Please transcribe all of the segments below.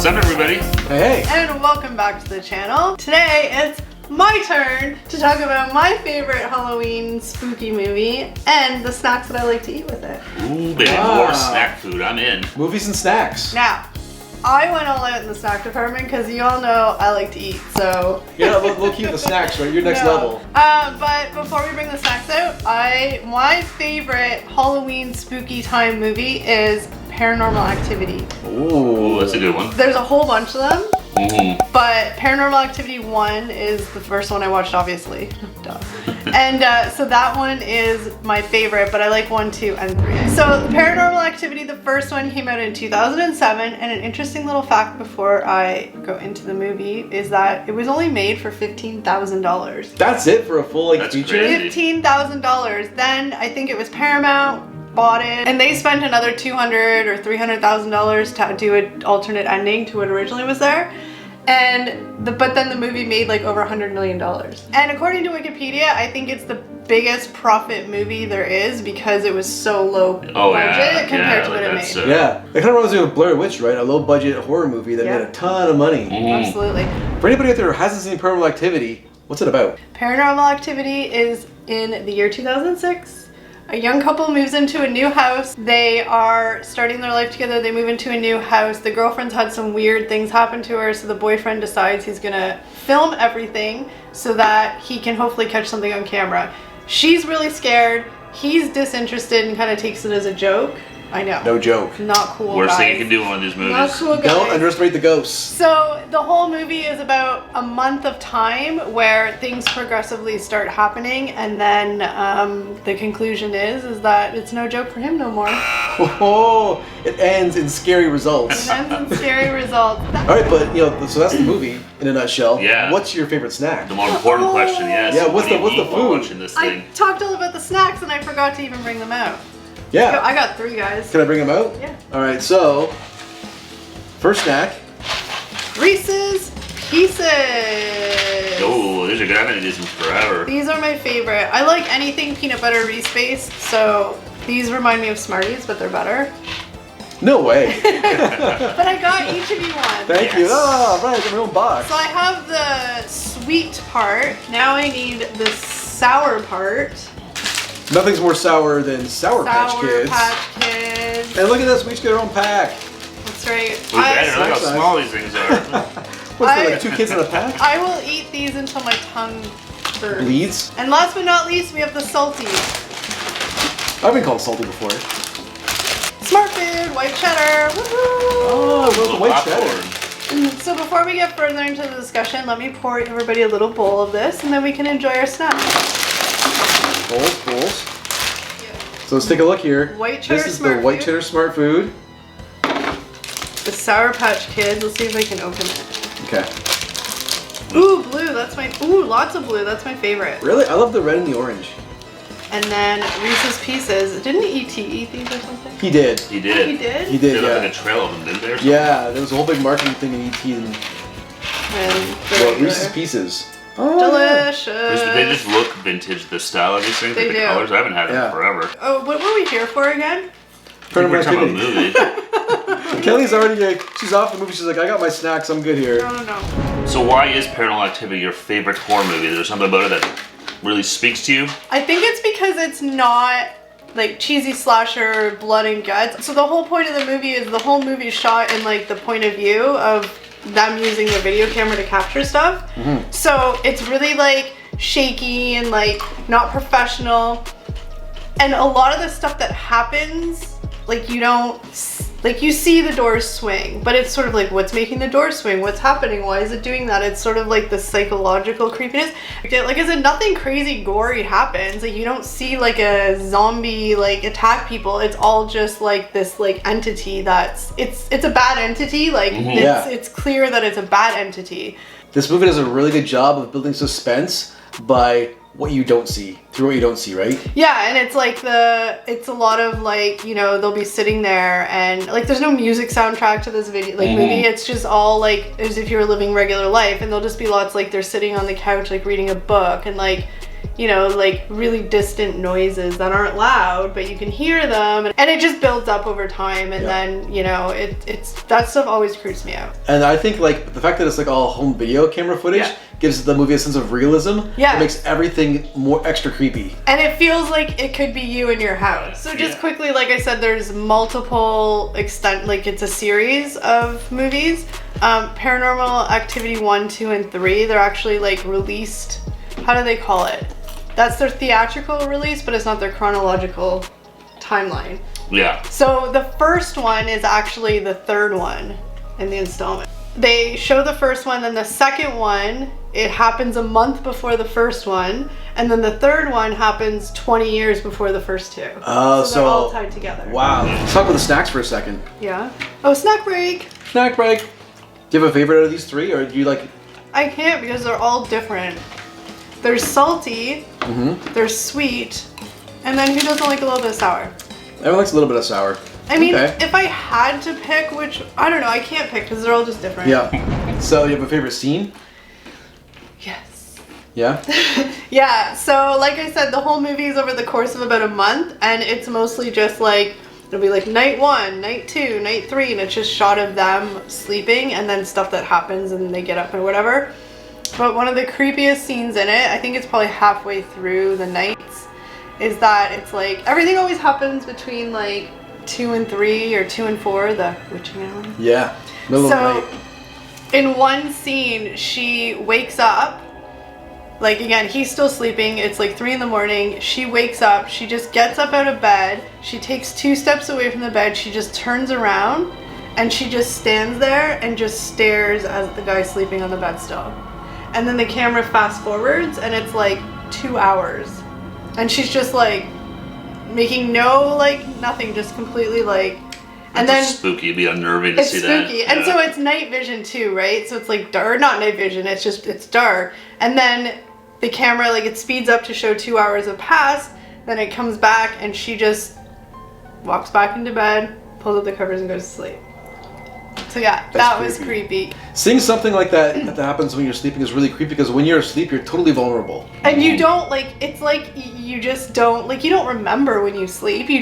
What's up, everybody? Hey. And welcome back to the channel. Today it's my turn to talk about my favorite Halloween spooky movie and the snacks that I like to eat with it. Ooh, baby, more snack food. I'm in. Movies and snacks. Now, I went all out in the snack department because you all know I like to eat, so... Yeah, we'll keep the snacks, right? You're next level. But before we bring the snacks out, my favorite Halloween spooky time movie is Paranormal Activity. Ooh, that's a good one. There's a whole bunch of them. Mm-hmm. But Paranormal Activity 1 is the first one I watched, obviously. Duh. And so that one is my favorite, but I like 1, 2, and 3. So Paranormal Activity, the first one came out in 2007, and an interesting little fact before I go into the movie is that it was only made for $15,000. That's it for a full feature? $15,000. Then I think it was Paramount bought it, and they spent another $200,000 or $300,000 to do an alternate ending to what originally was there. But then the movie made like over $100 million. And according to Wikipedia, I think it's the biggest profit movie there is because it was so low budget compared to what it made. Yeah, it kind of reminds me of Blair Witch, right? A low budget horror movie that made a ton of money. Mm-hmm. Absolutely. For anybody out there who hasn't seen Paranormal Activity, what's it about? Paranormal Activity is in the year 2006. A young couple moves into a new house. They are starting their life together. They move into a new house. The girlfriend's had some weird things happen to her, so the boyfriend decides he's gonna film everything so that he can hopefully catch something on camera. She's really scared. He's disinterested and kind of takes it as a joke. I know. No joke. Not cool, Worst guys. thing you can do in one of these movies. Not cool, guys. Don't underestimate the ghosts. So the whole movie is about a month of time where things progressively start happening, and then the conclusion is that it's no joke for him no more. Oh, it ends in scary results. It ends in scary results. All right, but so that's the movie in a nutshell. Yeah. What's your favorite snack? The more important question, yes. Yeah, what's the while food? watching this I thing? talked all about the snacks and I forgot to even bring them out. Yeah. I got 3, guys. Can I bring them out? Yeah. All right, so first snack. Reese's Pieces. Oh, these are good. I've been eating these forever. These are my favorite. I like anything peanut butter Reese based, so these remind me of Smarties, but they're better. No way. But I got each of you one. Thank you. Oh, right, it's my own box. So I have the sweet part. Now I need the sour part. Nothing's more sour than Sour Patch Kids. Sour Patch Kids. And look at this, we each get our own pack. That's right. Look how small these things are. What's there, like 2 kids in a pack? I will eat these until my tongue burns. Bleeds? And last but not least, we have the salty. I've been called salty before. Smart food, white cheddar. Woohoo! Oh, I love the white Popcorn. cheddar. So before we get further into the discussion, let me pour everybody a little bowl of this, and then we can enjoy our snack. Bowls. So let's take a look here. White cheddar This is Smart the white Food. cheddar Smart Food. The Sour Patch Kids. Let's see if I can open it. Okay. Ooh, blue. That's my. Ooh, lots of blue. That's my favorite. Really? I love the red and the orange. And then Reese's Pieces. Didn't E.T. eat these or something? He did. He did. He did? He did, They yeah. look like a trail of them, didn't they? Or something? Yeah, there was a whole big marketing thing in ET and And Reese's Pieces. Oh, delicious. They just look vintage, the style of these things, They like the do. colors. I haven't had them Yeah. forever. Oh, what were we here for again? Paranormal We're talking about Activity. movie. Kelly's already, she's off the movie. She's like, I got my snacks. I'm good here. No. So why is Paranormal Activity your favorite horror movie? Is there something about it that really speaks to you? I think it's because it's not like cheesy slasher, blood and guts. So the whole point of the movie is the whole movie is shot in like the point of view of them using the video camera to capture stuff. Mm-hmm. So it's really like shaky and like not professional. And a lot of the stuff that happens, like you see the doors swing, but it's sort of like, what's making the doors swing? What's happening? Why is it doing that? It's sort of like the psychological creepiness. Like, is it nothing crazy gory happens? Like, you don't see like a zombie like attack people. It's all just like this like entity that's, it's a bad entity. Like it's clear that it's a bad entity. This movie does a really good job of building suspense by what you don't see, through what you don't see, right? Yeah, and it's like it's a lot of like, they'll be sitting there and like there's no music soundtrack to this video, like movie. It's just all like as if you were living regular life, and there'll just be lots like they're sitting on the couch like reading a book, and like you know, like really distant noises that aren't loud, but you can hear them, and it just builds up over time, and then, you know, it's that stuff always creeps me out. And I think like the fact that it's like all home video camera footage gives the movie a sense of realism. Yeah. It makes everything more extra creepy. And it feels like it could be you in your house. So just quickly, like I said, there's multiple like it's a series of movies. Paranormal Activity 1, 2, and 3, they're actually like released, how do they call it? That's their theatrical release, but it's not their chronological timeline. Yeah. So the first one is actually the third one in the installment. They show the first one, then the second one, it happens a month before the first one, and then the third one happens 20 years before the first two. Oh, so they're all tied together. Wow. Let's talk about the snacks for a second. Yeah. Oh, snack break. Snack break. Do you have a favorite out of these three, or do you like... I can't because they're all different. There's salty, there's sweet, and then who doesn't like a little bit of sour? Everyone likes a little bit of sour. I mean, if I had to pick which, I don't know, I can't pick because they're all just different. Yeah. So you have a favorite scene? Yes. Yeah? Yeah, so like I said, the whole movie is over the course of about a month, and it's mostly just like, it'll be like night 1, night 2, night 3, and it's just shot of them sleeping and then stuff that happens and they get up or whatever. But one of the creepiest scenes in it, I think it's probably halfway through the nights, is that it's like, everything always happens between like 2 and 3 or 2 and 4, the witching hour. Yeah. Middle of the night. In one scene, she wakes up, like again, he's still sleeping, it's like 3 in the morning, she wakes up, she just gets up out of bed, she takes 2 steps away from the bed, she just turns around, and she just stands there and just stares at the guy sleeping on the bed still. And then the camera fast forwards, and it's like 2 hours. And she's just like, making no, like, nothing, just completely like, and then spooky, it'd be unnerving to see that. It's spooky, and so it's night vision too, right? So it's like dark, not night vision, it's dark. And then the camera, like, it speeds up to show 2 hours have passed, then it comes back, and she just walks back into bed, pulls up the covers, and goes to sleep. So yeah, that was creepy. Seeing something like that happens when you're sleeping is really creepy because when you're asleep, you're totally vulnerable. And you don't, like, it's like you just don't, like, you don't remember when you sleep. You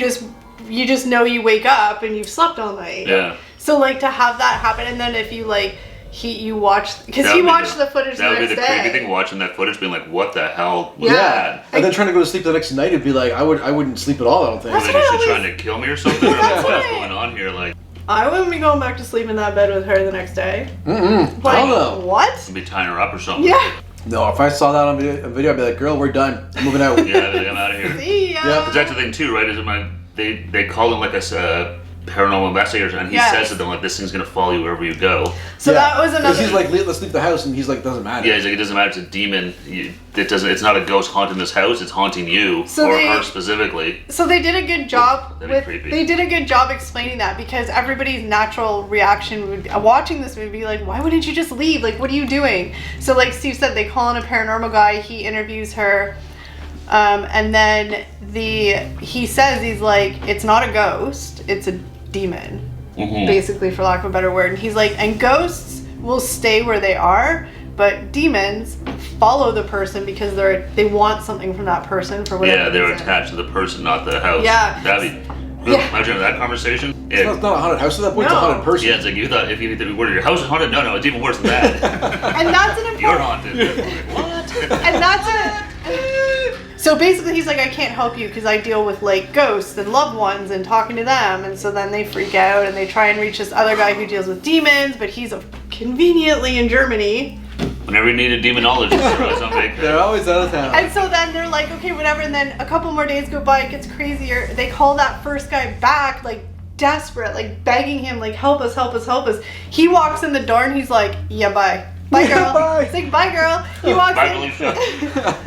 just know you wake up and you've slept all night. Yeah. So, like, to have that happen, and then if you, like, you watch, because he watched the footage the next day. That would be the creepy thing, watching that footage, being like, what the hell was that? And then trying to go to sleep the next night, it'd be like, I wouldn't sleep at all, I don't think. Is she trying to kill me or something? Or what's going on here? Like, I wouldn't be going back to sleep in that bed with her the next day. Like, I don't know. What? I'd be tying her up or something. Yeah. No, if I saw that on video, I'd be like, girl, we're done. I'm moving out. Yeah, I'm out of here. See ya. Yeah. Because that's the thing too, right? Is they call him like a paranormal investigator, and he says to them like, this thing's gonna follow you wherever you go. So that was another. Because he's like, let's leave the house, and he's like, doesn't matter. Yeah, he's like, it doesn't matter. It's a demon. It's not a ghost haunting this house. It's haunting you or her specifically. So they did a good job. Creepy. They did a good job explaining that, because everybody's natural reaction would be, watching this movie, be like, why wouldn't you just leave? Like, what are you doing? So like Steve said, they call in a paranormal guy. He interviews her. And then he says, he's like, it's not a ghost, it's a demon, basically, for lack of a better word. And he's like, and ghosts will stay where they are, but demons follow the person because they want something from that person for whatever reason. They're attached to the person, not the house. Yeah. That'd be. Imagine that conversation. It's not a haunted house at that point, it's a haunted person. Yeah, it's like you thought if you were your house is haunted. No, it's even worse than that. And that's an important. You're haunted. What? And that's So basically, he's like, I can't help you because I deal with like ghosts and loved ones and talking to them, and so then they freak out and they try and reach this other guy who deals with demons, but he's conveniently in Germany. Whenever you need a demonologist, they're always out of town. And so then they're like, okay, whatever. And then a couple more days go by, it gets crazier. They call that first guy back, like desperate, like begging him, like, help us, help us, help us. He walks in the door and he's like, yeah, bye. Bye, girl. Bye. It's like, bye, girl. He walks bye, in.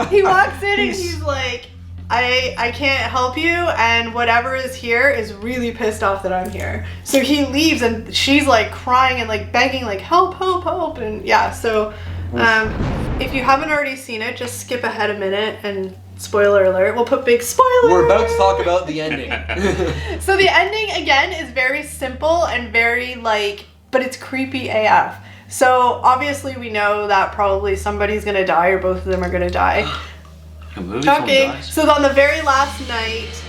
He walks in and he's like, I can't help you, and whatever is here is really pissed off that I'm here. So he leaves, and she's like crying and like begging, like, help, help, help. And yeah, so if you haven't already seen it, just skip ahead a minute, and spoiler alert, we'll put big spoilers. We're about to talk about the ending. So the ending, again, is very simple and very like, but it's creepy AF. So obviously we know that probably somebody's gonna die, or both of them are gonna die. A movie Shocking. dies? So on the very last night,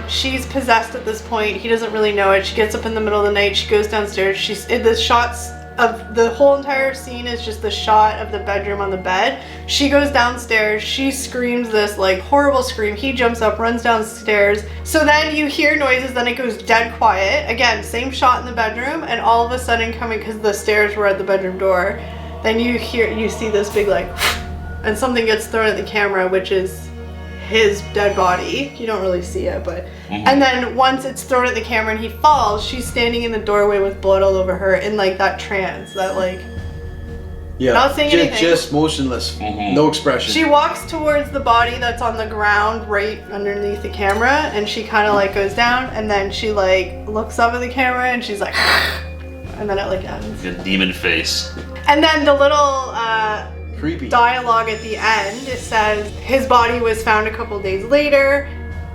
she's possessed at this point. He doesn't really know it. She gets up in the middle of the night. She goes downstairs. The shots of the whole entire scene is just the shot of the bedroom on the bed. She goes downstairs. She screams this like horrible scream. He jumps up, runs downstairs. So then you hear noises. Then it goes dead quiet. Again, same shot in the bedroom, and all of a sudden coming because the stairs were at the bedroom door. Then you see this big like, and something gets thrown at the camera, which is his dead body. You don't really see it, but and then once it's thrown at the camera and he falls, she's standing in the doorway with blood all over her in like that trance, that like not saying anything, just motionless, no expression. She walks towards the body that's on the ground right underneath the camera, and she kind of like goes down, and then she like looks up at the camera and she's like and then it like ends. A demon face. And then the little creepy dialogue at the end, it says his body was found a couple days later.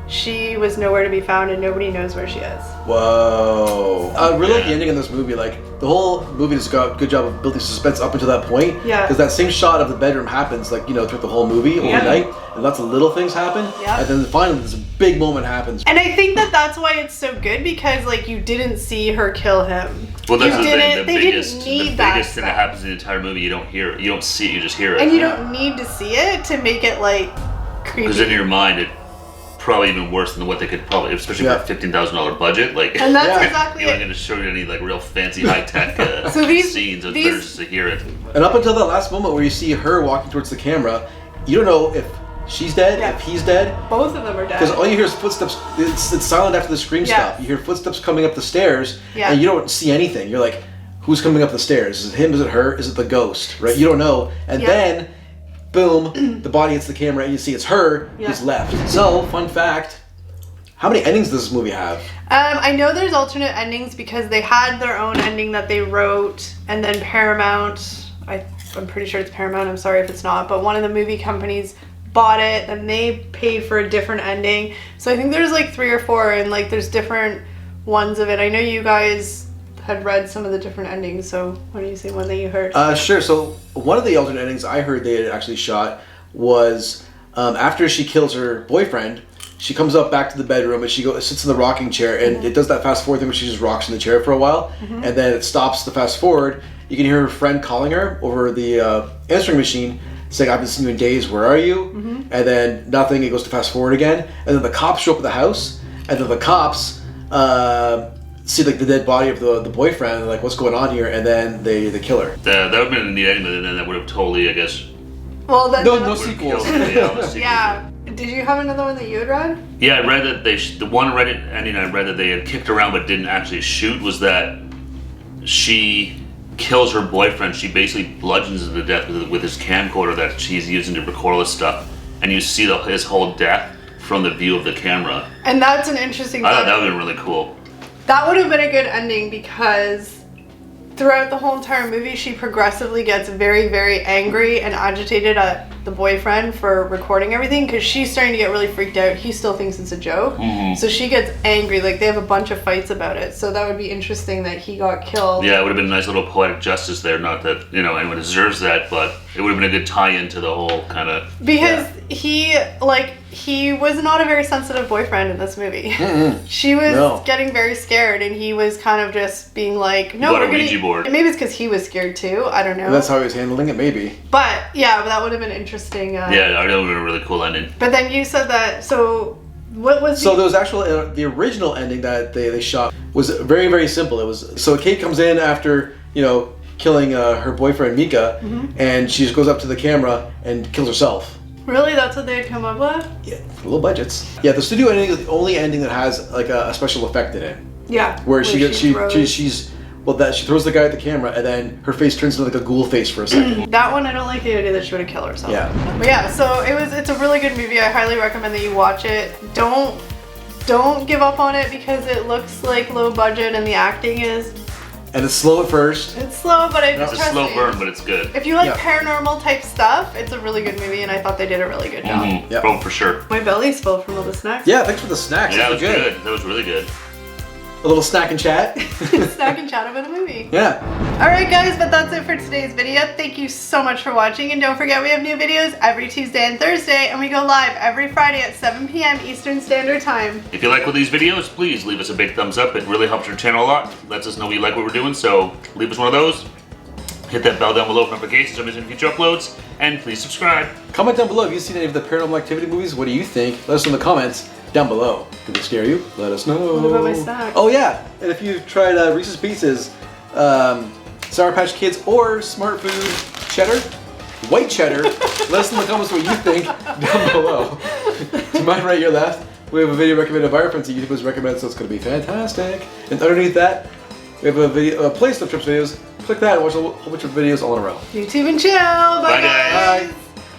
She was nowhere to be found and nobody knows where she is. Whoa. I really like the ending of this movie. Like, the whole movie has got a good job of building suspense up until that point. Yeah. Because that same shot of the bedroom happens, like, throughout the whole movie overnight. And lots of little things happen. Yeah. And then finally this big moment happens. And I think that's why it's so good, because like you didn't see her kill him. Well, that's the thing. They didn't need the that biggest thing that stuff. happens in the entire movie, you don't hear it. You don't see it, you just hear it. And you don't need to see it to make it like creepy. Because in your mind, it's probably even worse than what they could probably, especially for a $15,000 budget. Like, and that's exactly you it. aren't going to show you any like real fancy high tech So these scenes. It's better just to hear it. And up until that last moment where you see her walking towards the camera, you don't know if she's dead, if he's dead. Both of them are dead. Because all you hear is footsteps. It's silent after the scream stop. You hear footsteps coming up the stairs, and you don't see anything. You're like, who's coming up the stairs? Is it him? Is it her? Is it the ghost? Right? You don't know. And then, boom, the body hits the camera, and you see it's her who's left. So, fun fact, how many endings does this movie have? I know there's alternate endings because they had their own ending that they wrote, and then Paramount, I'm pretty sure it's Paramount, I'm sorry if it's not, but one of the movie companies bought it and they paid for a different ending. So I think there's like 3 or 4, and like there's different ones of it. I know you guys had read some of the different endings, so what do you say, one that you heard? Sure. So one of the alternate endings I heard they had actually shot was after she kills her boyfriend, she comes up back to the bedroom and she sits in the rocking chair, and it does that fast forward thing where she just rocks in the chair for a while, and then it stops the fast forward. You can hear her friend calling her over the answering machine, saying, "I've been seeing you in days, where are you?" And then nothing, it goes to fast forward again, and then the cops show up at the house, and then the cops see like the dead body of the boyfriend, and like, what's going on here, and then they kill her. That would have been a neat ending, and then that would have totally, I guess... Well, then no sequels. Yeah. Did you have another one that you had read? Yeah, I read that the one Reddit ending I read that they had kicked around but didn't actually shoot was that she kills her boyfriend. She basically bludgeons him to death with his camcorder that she's using to record all this stuff, and you see his whole death from the view of the camera. And that's an interesting thing. I thought that would have been really cool. That would have been a good ending, because throughout the whole entire movie, she progressively gets very, very angry and agitated at the boyfriend for recording everything, because she's starting to get really freaked out. He still thinks it's a joke. So she gets angry. Like, they have a bunch of fights about it. So that would be interesting that he got killed. Yeah, it would have been a nice little poetic justice there. Not that, anyone deserves that, but it would have been a good tie-in to the whole kind of... Because he was not a very sensitive boyfriend in this movie. She was getting very scared, and he was kind of just being like, no, we're gonna... Ouija board. Maybe it's because he was scared too. I don't know. And that's how he was handling it, maybe. But yeah, that would have been interesting. Yeah, that would have been a really cool ending. But then you said that, so what was So there was actually, the original ending that they shot was very, very simple. It was, so Kate comes in after, killing her boyfriend Mika, and she just goes up to the camera and kills herself. Really? That's what they had come up with? Yeah, low budgets. Yeah, the studio ending is the only ending that has like a special effect in it. Yeah. Where she throws the guy at the camera, and then her face turns into like a ghoul face for a second. That one, I don't like the idea that she would have killed herself. Yeah. But yeah, so it's a really good movie. I highly recommend that you watch it. Don't give up on it because it looks like low budget and the acting is... And it's slow at first. It's slow, but it's a slow burn, but it's good. If you like paranormal type stuff, it's a really good movie, and I thought they did a really good job. Oh, for sure. My belly's full from all the snacks. Yeah, thanks for the snacks. Yeah, that was good. That was really good. a little snack and chat. Snack and chat about a movie. Yeah. Alright guys, but that's it for today's video. Thank you so much for watching, and don't forget we have new videos every Tuesday and Thursday, and we go live every Friday at 7 p.m. Eastern Standard Time. If you like one of these videos, please leave us a big thumbs up. It really helps our channel a lot. Lets us know you like what we're doing, so leave us one of those. Hit that bell down below for notifications of missing future uploads, and please subscribe. Comment down below if you've seen any of the Paranormal Activity movies. What do you think? Let us know in the comments down below. Did they scare you? Let us know. What about my snack? Oh yeah, and if you've tried Reese's Pieces, Sour Patch Kids, or Smart Food Cheddar, White Cheddar, let us know in the comments what you think down below. Do you mind right your left? We have a video recommended by our friends at YouTube was recommended, so it's going to be fantastic. And underneath that, we have a video, a playlist of trips videos. Click that and watch a whole bunch of videos all in a row. YouTube and chill. Bye, Bye, guys. Bye.